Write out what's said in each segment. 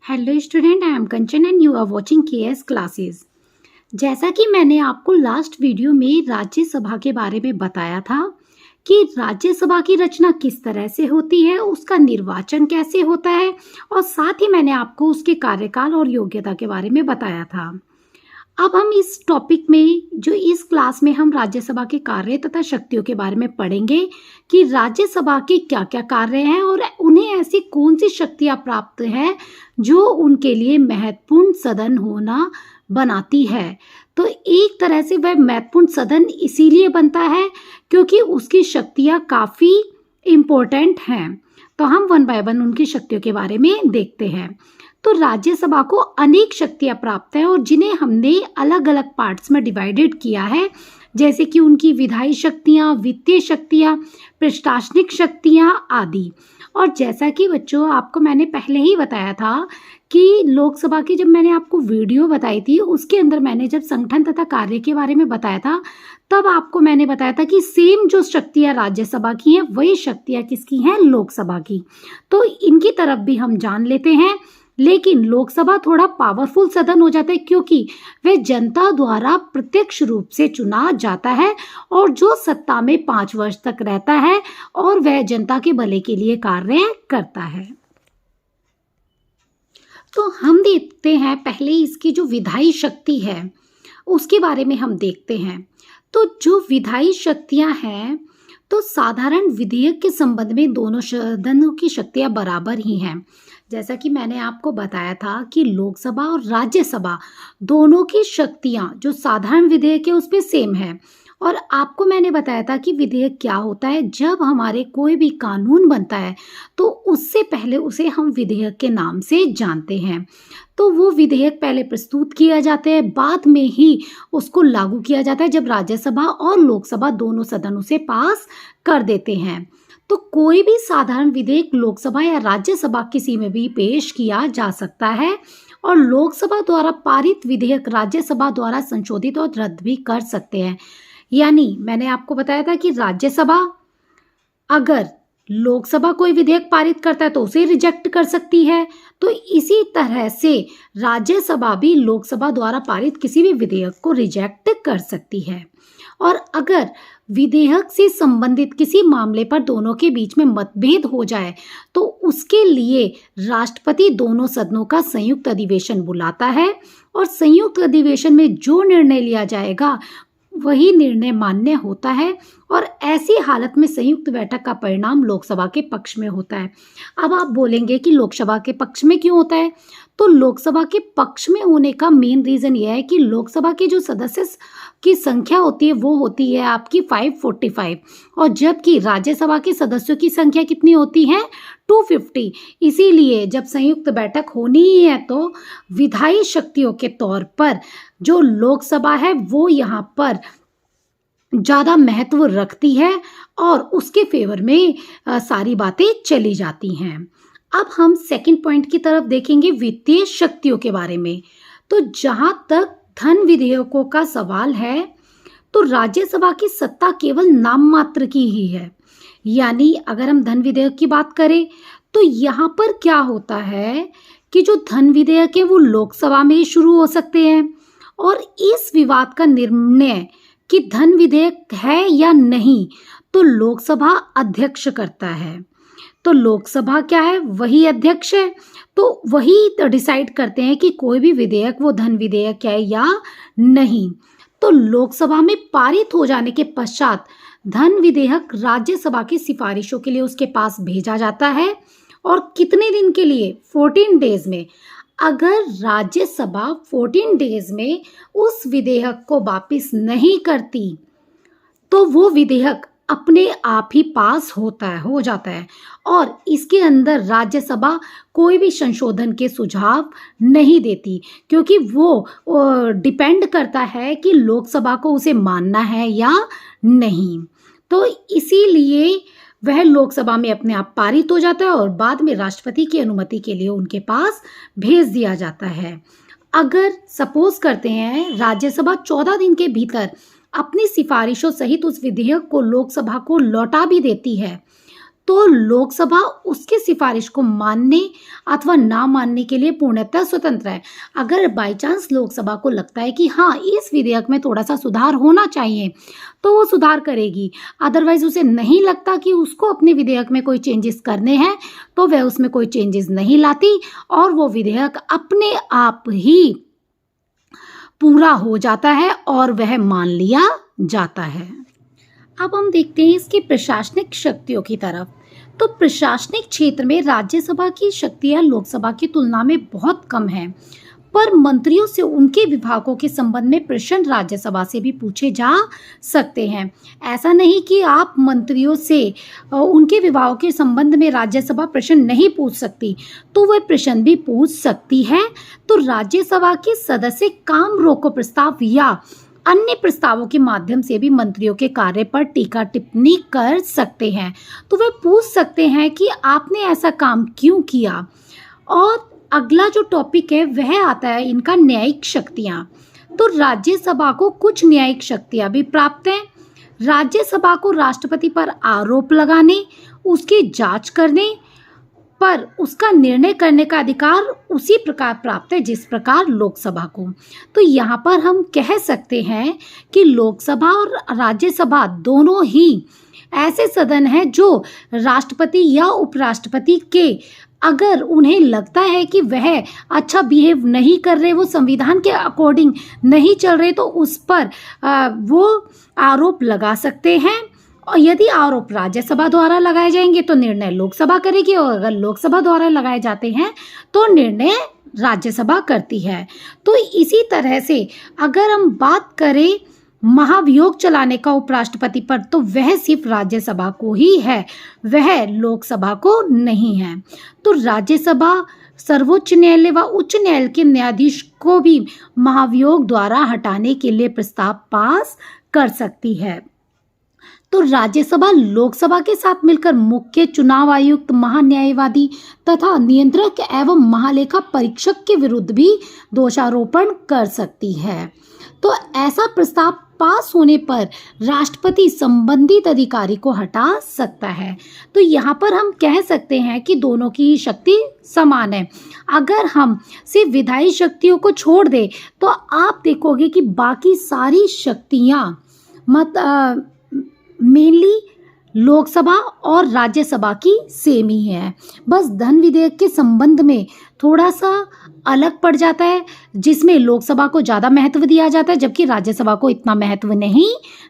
Hello student, I am Kanchan and you are watching KS Classes. जैसा कि मैंने आपको लास्ट वीडियो में राज्यसभा के बारे में बताया था कि राज्यसभा की रचना किस तरह से होती है, उसका निर्वाचन कैसे होता है और साथ ही मैंने आपको उसके कार्यकाल और योग्यता के बारे में बताया था। अब हम इस टॉपिक में जो इस क्लास में हम राज्यसभा के कार्य तथा शक्तियों के बारे में पढ़ेंगे कि राज्यसभा के क्या क्या कार्य हैं और उन्हें ऐसी कौन सी शक्तियां प्राप्त है जो उनके लिए महत्वपूर्ण सदन होना बनाती है। तो एक तरह से वह महत्वपूर्ण सदन इसीलिए बनता है क्योंकि उसकी शक्तियां काफ़ी इम्पोर्टेंट हैं। तो हम वन बाय वन उनकी शक्तियों के बारे में देखते हैं। तो राज्यसभा को अनेक शक्तियां प्राप्त है और जिन्हें हमने अलग अलग पार्ट्स में डिवाइडेड किया है, जैसे कि उनकी विधायी शक्तियां, वित्तीय शक्तियां, प्रशासनिक शक्तियां आदि। और जैसा कि बच्चों आपको मैंने पहले ही बताया था कि लोकसभा की जब मैंने आपको वीडियो बताई थी उसके अंदर मैंने जब संगठन तथा कार्य के बारे में बताया था तब आपको मैंने बताया था कि सेम जो शक्तियां राज्यसभा की हैं वही शक्तियां किसकी हैं, लोकसभा की। तो इनकी तरफ भी हम जान लेते हैं। लेकिन लोकसभा थोड़ा पावरफुल सदन हो जाता है क्योंकि वह जनता द्वारा प्रत्यक्ष रूप से चुना जाता है और जो सत्ता में 5 वर्ष तक रहता है और वह जनता के भले के लिए कार्य करता है। तो हम देखते हैं पहले इसकी जो विधायी शक्ति है उसके बारे में हम देखते हैं। तो जो विधायी शक्तियां हैं तो साधारण विधेयक के संबंध में दोनों सदनों की शक्तियां बराबर ही हैं। जैसा कि मैंने आपको बताया था कि लोकसभा और राज्यसभा दोनों की शक्तियां जो साधारण विधेयक है उसमें सेम है। और आपको मैंने बताया था कि विधेयक क्या होता है। जब हमारे कोई भी कानून बनता है तो उससे पहले उसे हम विधेयक के नाम से जानते हैं। तो वो विधेयक पहले प्रस्तुत किया जाता है, बाद में ही उसको लागू किया जाता है जब राज्यसभा और लोकसभा दोनों सदन उसे पास कर देते हैं। तो कोई भी साधारण विधेयक लोकसभा या राज्यसभा किसी में भी पेश किया जा सकता है और लोकसभा द्वारा पारित विधेयक राज्यसभा द्वारा संशोधित और रद्द भी कर सकते हैं। यानी मैंने आपको बताया था कि राज्यसभा अगर लोकसभा कोई विधेयक पारित करता है तो उसे रिजेक्ट कर सकती है। तो इसी तरह से राज्यसभा भी लोकसभा द्वारा पारित किसी भी विधेयक को रिजेक्ट कर सकती है। और अगर विधेयक से संबंधित किसी मामले पर दोनों के बीच में मतभेद हो जाए तो उसके लिए राष्ट्रपति दोनों सदनों का संयुक्त अधिवेशन बुलाता है और संयुक्त अधिवेशन में जो निर्णय लिया जाएगा वही निर्णय मान्य होता है और ऐसी हालत में संयुक्त बैठक का परिणाम लोकसभा के पक्ष में होता है। अब आप बोलेंगे कि लोकसभा के पक्ष में क्यों होता है? तो लोकसभा के पक्ष में होने का मेन रीज़न यह है कि लोकसभा के जो सदस्य की संख्या होती है वो होती है आपकी 545 और जबकि राज्यसभा के सदस्यों की संख्या कितनी होती है? 250। इसीलिए जब संयुक्त बैठक होनी ही है तो विधायी शक्तियों के तौर पर जो लोकसभा है वो यहाँ पर ज़्यादा महत्व रखती है और उसके फेवर में सारी बातें चली जाती हैं। अब हम सेकंड पॉइंट की तरफ देखेंगे वित्तीय शक्तियों के बारे में। तो जहाँ तक धन विधेयकों का सवाल है तो राज्यसभा की सत्ता केवल नाम मात्र की ही है। यानी अगर हम धन विधेयक की बात करें तो यहाँ पर क्या होता है कि जो धन विधेयक है वो लोकसभा में शुरू हो सकते हैं और इस विवाद का निर्णय कि धन विधेयक है या नहीं तो लोकसभा अध्यक्ष करता है। तो लोकसभा क्या है? वही अध्यक्ष है, तो वही डिसाइड करते हैं कि कोई भी विधेयक वो धन विधेयक है या नहीं। तो लोकसभा में पारित हो जाने के पश्चात धन विधेयक राज्यसभा की सिफारिशों के लिए उसके पास भेजा जाता है और कितने दिन के लिए? 14 डेज में। अगर राज्यसभा 14 डेज में उस विधेयक को वापस नहीं करती तो वो विधेयक अपने आप ही पास हो जाता है और इसके अंदर राज्यसभा कोई भी संशोधन के सुझाव नहीं देती क्योंकि वो डिपेंड करता है कि लोकसभा को उसे मानना है या नहीं। तो इसीलिए वह लोकसभा में अपने आप पारित हो जाता है और बाद में राष्ट्रपति की अनुमति के लिए उनके पास भेज दिया जाता है। अगर सपोज करते हैं राज्यसभा 14 दिन के भीतर अपनी सिफारिशों सहित उस विधेयक को लोकसभा को लौटा भी देती है तो लोकसभा उसकी सिफारिश को मानने अथवा ना मानने के लिए पूर्णतः स्वतंत्र है। अगर बाय चांस लोकसभा को लगता है कि हाँ, इस विधेयक में थोड़ा सा सुधार होना चाहिए, तो वो सुधार करेगी। अदरवाइज उसे नहीं लगता कि उसको अपने विधेयक में कोई चेंजेस करने हैं, तो वह उसमें कोई चेंजेस नहीं लाती और वो विधेयक अपने आप ही पूरा हो जाता है और वह मान लिया जाता है। अब हम देखते हैं इसकी प्रशासनिक शक्तियों की तरफ। तो प्रशासनिक क्षेत्र में राज्यसभा की शक्तियां लोकसभा की तुलना में बहुत कम हैं, पर मंत्रियों से उनके विभागों के संबंध में प्रश्न राज्यसभा से भी पूछे जा सकते हैं। ऐसा नहीं कि आप मंत्रियों से उनके विभागों के संबंध में राज्यसभा प्रश्न नहीं पूछ सकती, तो वह प्रश्न भी पूछ सकती है। तो राज्यसभा के सदस्य काम रोको प्रस्ताव या अन्य प्रस्तावों के माध्यम से भी मंत्रियों के कार्य पर टीका टिप्पणी कर सकते हैं। तो वे पूछ सकते हैं कि आपने ऐसा काम क्यों किया। और अगला जो टॉपिक है वह आता है इनका न्यायिक शक्तियां। तो राज्यसभा को कुछ न्यायिक शक्तियां भी प्राप्त हैं। राज्यसभा को राष्ट्रपति पर आरोप लगाने, उसकी जांच करने पर उसका निर्णय करने का अधिकार उसी प्रकार प्राप्त है जिस प्रकार लोकसभा को। तो यहाँ पर हम कह सकते हैं कि लोकसभा और राज्यसभा दोनों ही ऐसे सदन हैं जो राष्ट्रपति या उपराष्ट्रपति के अगर उन्हें लगता है कि वह अच्छा बिहेव नहीं कर रहे, वो संविधान के अकॉर्डिंग नहीं चल रहे, तो उस पर वो आरोप लगा सकते हैं। और यदि आरोप राज्यसभा द्वारा लगाए जाएंगे तो निर्णय लोकसभा करेगी, और अगर लोकसभा द्वारा लगाए जाते हैं तो निर्णय राज्यसभा करती है। तो इसी तरह से अगर हम बात करें महाभियोग चलाने का उपराष्ट्रपति पर, तो वह सिर्फ राज्यसभा को ही है, वह लोकसभा को नहीं है। तो राज्यसभा सर्वोच्च न्यायालय व उच्च न्यायालय के न्यायाधीश को भी महाभियोग द्वारा हटाने के लिए प्रस्ताव पास कर सकती है। तो राज्यसभा लोकसभा के साथ मिलकर मुख्य चुनाव आयुक्त, महान्यायवादी तथा नियंत्रक एवं महालेखा परीक्षक के विरुद्ध भी दोषारोपण कर सकती है। तो ऐसा प्रस्ताव पास होने पर राष्ट्रपति संबंधित अधिकारी को हटा सकता है। तो यहाँ पर हम कह सकते हैं कि दोनों की शक्ति समान है। अगर हम सिर्फ विधायी शक्तियों को छोड़ दें तो आप देखोगे कि बाकी सारी शक्तियाँ मेनली लोकसभा और राज्यसभा की सेम ही है। बस धन विधेयक के संबंध में थोड़ा सा अलग पड़ जाता है, जिसमें लोकसभा को ज़्यादा महत्व दिया जाता है जबकि राज्यसभा को इतना महत्व नहीं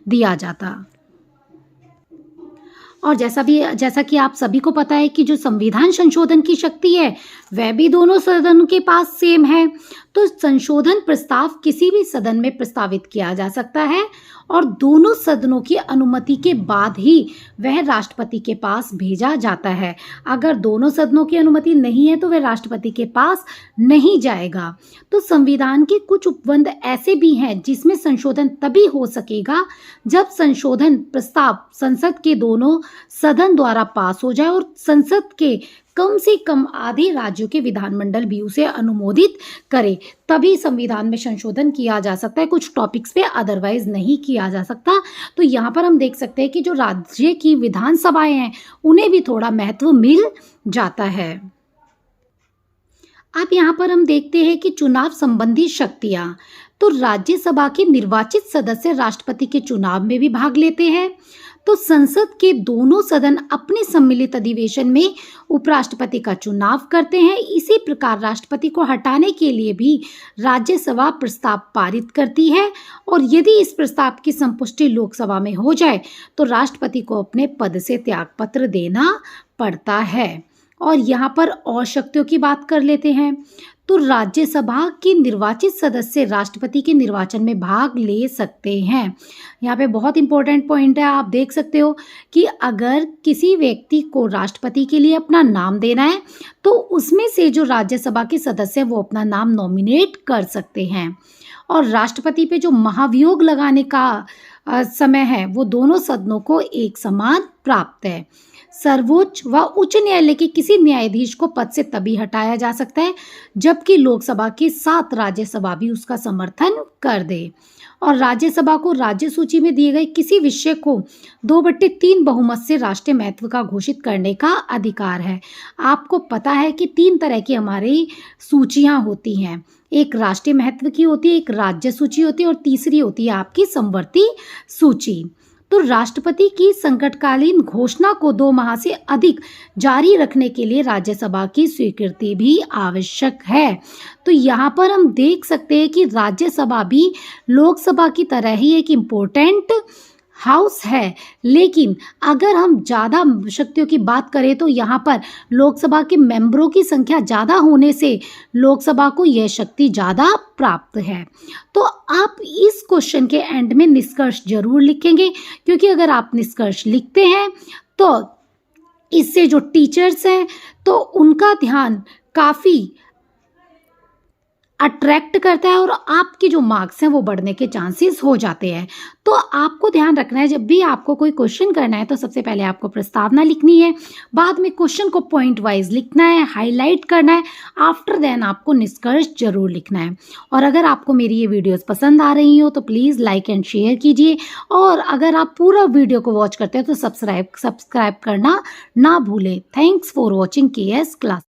दिया जाता। और जैसा कि आप सभी को पता है कि जो संविधान संशोधन की शक्ति है वह भी दोनों सदनों के पास सेम है। तो संशोधन प्रस्ताव किसी भी सदन में प्रस्तावित किया जा सकता है और दोनों सदनों की अनुमति के बाद ही वह राष्ट्रपति के पास भेजा जाता है। अगर दोनों सदनों की अनुमति नहीं है तो वह राष्ट्रपति के पास नहीं जाएगा। तो संविधान के कुछ उपबंध ऐसे भी हैं जिसमें संशोधन तभी हो सकेगा जब संशोधन प्रस्ताव संसद के दोनों सदन द्वारा पास हो जाए और संसद के कम से कम आधे राज्यों के विधानमंडल भी उसे अनुमोदित करे, तभी संविधान में संशोधन किया जा सकता है। कुछ टॉपिक्स पे अदरवाइज नहीं किया जा सकता। तो यहाँ पर हम देख सकते हैं कि जो राज्य की विधानसभाएं हैं उन्हें भी थोड़ा महत्व मिल जाता है। अब यहाँ पर हम देखते हैं कि चुनाव संबंधी शक्तियाँ। तो राज्यसभा के निर्वाचित सदस्य राष्ट्रपति के चुनाव में भी भाग लेते हैं। तो संसद के दोनों सदन अपने सम्मिलित अधिवेशन में उपराष्ट्रपति का चुनाव करते हैं। इसी प्रकार राष्ट्रपति को हटाने के लिए भी राज्यसभा प्रस्ताव पारित करती है और यदि इस प्रस्ताव की संपुष्टि लोकसभा में हो जाए तो राष्ट्रपति को अपने पद से त्यागपत्र देना पड़ता है। और यहाँ पर और शक्तियों की बात कर लेते हैं। तो राज्यसभा के निर्वाचित सदस्य राष्ट्रपति के निर्वाचन में भाग ले सकते हैं। यहाँ पे बहुत इंपॉर्टेंट पॉइंट है, आप देख सकते हो कि अगर किसी व्यक्ति को राष्ट्रपति के लिए अपना नाम देना है तो उसमें से जो राज्यसभा के सदस्य वो अपना नाम नॉमिनेट कर सकते हैं। और राष्ट्रपति पे जो महाभियोग लगाने का समय है वो दोनों सदनों को एक समान प्राप्त है। सर्वोच्च व उच्च न्यायालय के किसी न्यायाधीश को पद से तभी हटाया जा सकता है जबकि लोकसभा के 7 राज्यसभा भी उसका समर्थन कर दे। और राज्यसभा को राज्य सूची में दिए गए किसी विषय को 2/3 बहुमत से राष्ट्रीय महत्व का घोषित करने का अधिकार है। आपको पता है कि 3 तरह की हमारी सूचियां होती हैं, एक राष्ट्रीय महत्व की होती है, एक राज्य सूची होती है और तीसरी होती है आपकी समवर्ती सूची। तो राष्ट्रपति की संकटकालीन घोषणा को 2 माह से अधिक जारी रखने के लिए राज्यसभा की स्वीकृति भी आवश्यक है। तो यहाँ पर हम देख सकते हैं कि राज्यसभा भी लोकसभा की तरह ही एक इम्पोर्टेंट हाउस है, लेकिन अगर हम ज़्यादा शक्तियों की बात करें तो यहाँ पर लोकसभा के मेंबरों की संख्या ज़्यादा होने से लोकसभा को यह शक्ति ज़्यादा प्राप्त है। तो आप इस क्वेश्चन के एंड में निष्कर्ष जरूर लिखेंगे, क्योंकि अगर आप निष्कर्ष लिखते हैं तो इससे जो टीचर्स हैं तो उनका ध्यान काफ़ी अट्रैक्ट करता है और आपके जो मार्क्स हैं वो बढ़ने के चांसेस हो जाते हैं। तो आपको ध्यान रखना है, जब भी आपको कोई क्वेश्चन करना है तो सबसे पहले आपको प्रस्तावना लिखनी है, बाद में क्वेश्चन को पॉइंट वाइज लिखना है, हाईलाइट करना है, आफ्टर देन आपको निष्कर्ष जरूर लिखना है। और अगर आपको मेरी ये वीडियोस पसंद आ रही हो तो प्लीज़ लाइक एंड शेयर कीजिए, और अगर आप पूरा वीडियो को वॉच करते हो तो सब्सक्राइब करना ना भूलें। Thanks for watching KS class.